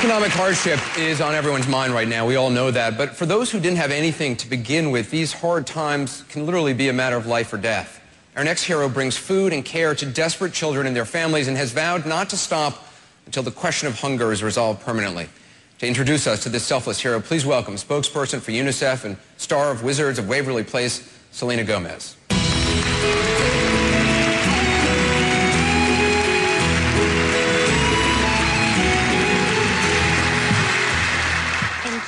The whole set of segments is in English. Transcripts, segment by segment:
Economic hardship is on everyone's mind right now. We all know that. But for those who didn't have anything to begin with, these hard times can literally be a matter of life or death. Our next hero brings food and care to desperate children and their families and has vowed not to stop until the question of hunger is resolved permanently. To introduce us to this selfless hero, please welcome spokesperson for UNICEF and star of Wizards of Waverly Place, Selena Gomez.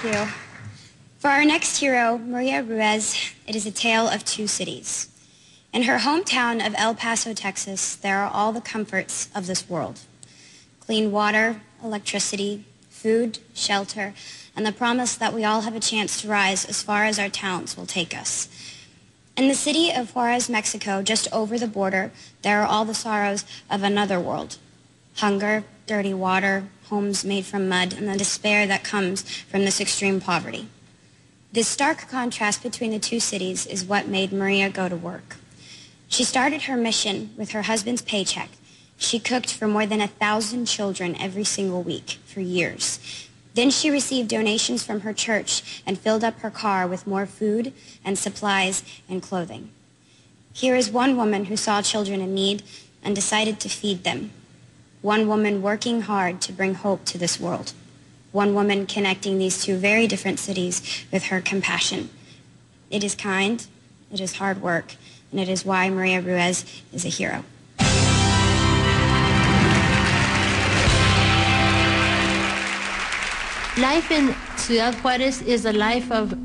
Thank you. For our next hero, Maria Ruiz, it is a tale of two cities. In her hometown of El Paso, Texas, there are all the comforts of this world. Clean water, electricity, food, shelter, and the promise that we all have a chance to rise as far as our talents will take us. In the city of Juarez, Mexico, just over the border, there are all the sorrows of another world. Hunger, dirty water, homes made from mud, and the despair that comes from this extreme poverty. This stark contrast between the two cities is what made Maria go to work. She started her mission with her husband's paycheck. She cooked for more than 1,000 children every single week for years. Then she received donations from her church and filled up her car with more food and supplies and clothing. Here is one woman who saw children in need and decided to feed them. One woman working hard to bring hope to this world. One woman connecting these two very different cities with her compassion. It is kind, it is hard work, and it is why Maria Ruiz is a hero. Life in Ciudad Juarez is a life of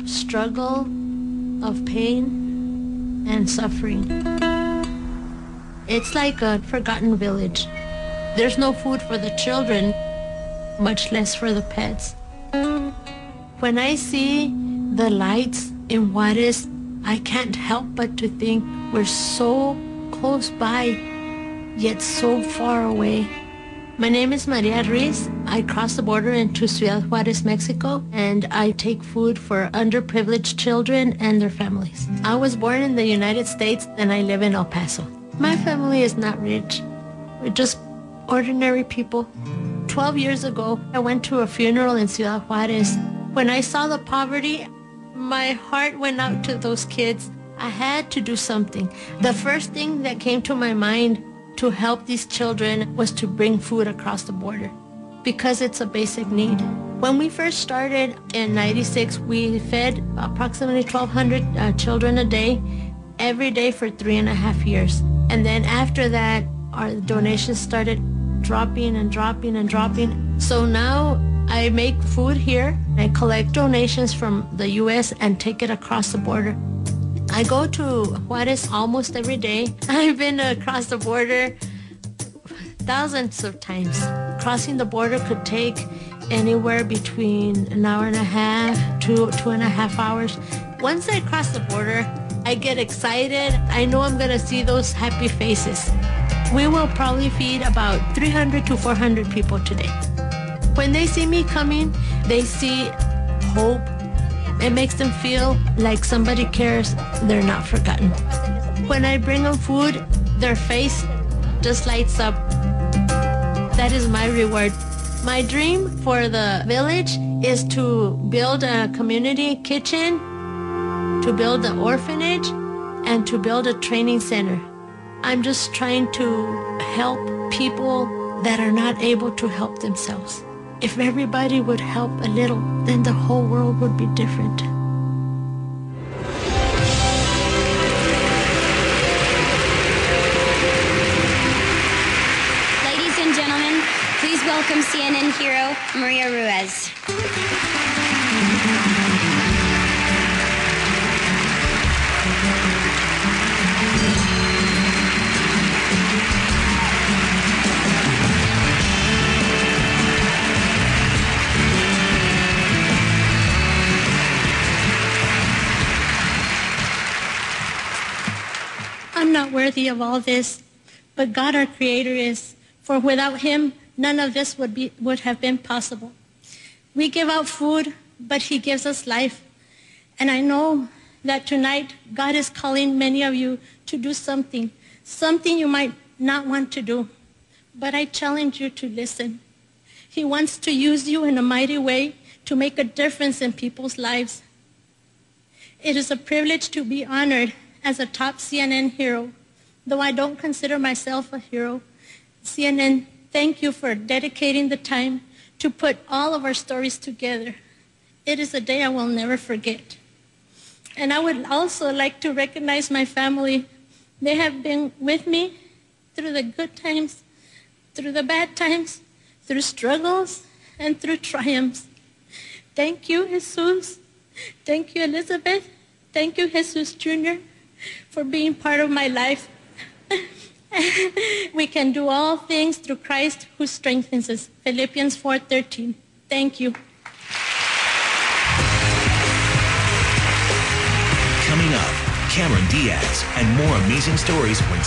struggle, of pain, and suffering. It's like a forgotten village. There's no food for the children, much less for the pets. When I see the lights in Juarez, I can't help but to think we're so close by, yet so far away. My name is Maria Ruiz. I cross the border into Ciudad Juarez, Mexico, and I take food for underprivileged children and their families. I was born in the United States and I live in El Paso. My family is not rich. We're just ordinary people. 12 years ago, I went to a funeral in Ciudad Juarez. When I saw the poverty, my heart went out to those kids. I had to do something. The first thing that came to my mind to help these children was to bring food across the border because it's a basic need. When we first started in '96, we fed approximately 1,200 children a day, every day for 3.5 years. And then after that, our donations started dropping and dropping and dropping. So now I make food here. I collect donations from the U.S. and take it across the border. I go to Juarez almost every day. I've been across the border thousands of times. Crossing the border could take anywhere between an hour and a half to 2.5 hours. Once I cross the border, I get excited. I know I'm gonna see those happy faces. We will probably feed about 300 to 400 people today. When they see me coming, they see hope. It makes them feel like somebody cares. They're not forgotten. When I bring them food, their face just lights up. That is my reward. My dream for the village is to build a community kitchen, to build an orphanage, and to build a training center. I'm just trying to help people that are not able to help themselves. If everybody would help a little, then the whole world would be different. Ladies and gentlemen, please welcome CNN hero Maria Ruiz. I'm not worthy of all this, but God our Creator is. For without Him, none of this would have been possible. We give out food, but He gives us life. And I know that tonight God is calling many of you to do something you might not want to do. But I challenge you to listen. He wants to use you in a mighty way to make a difference in people's lives. It is a privilege to be honored as a top CNN hero. Though I don't consider myself a hero, CNN, thank you for dedicating the time to put all of our stories together. It is a day I will never forget. And I would also like to recognize my family. They have been with me through the good times, through the bad times, through struggles, and through triumphs. Thank you, Jesus. Thank you, Elizabeth. Thank you, Jesus Jr., for being part of my life. We can do all things through Christ who strengthens us. Philippians 4:13. Thank you. Coming up, Cameron Diaz and more amazing stories when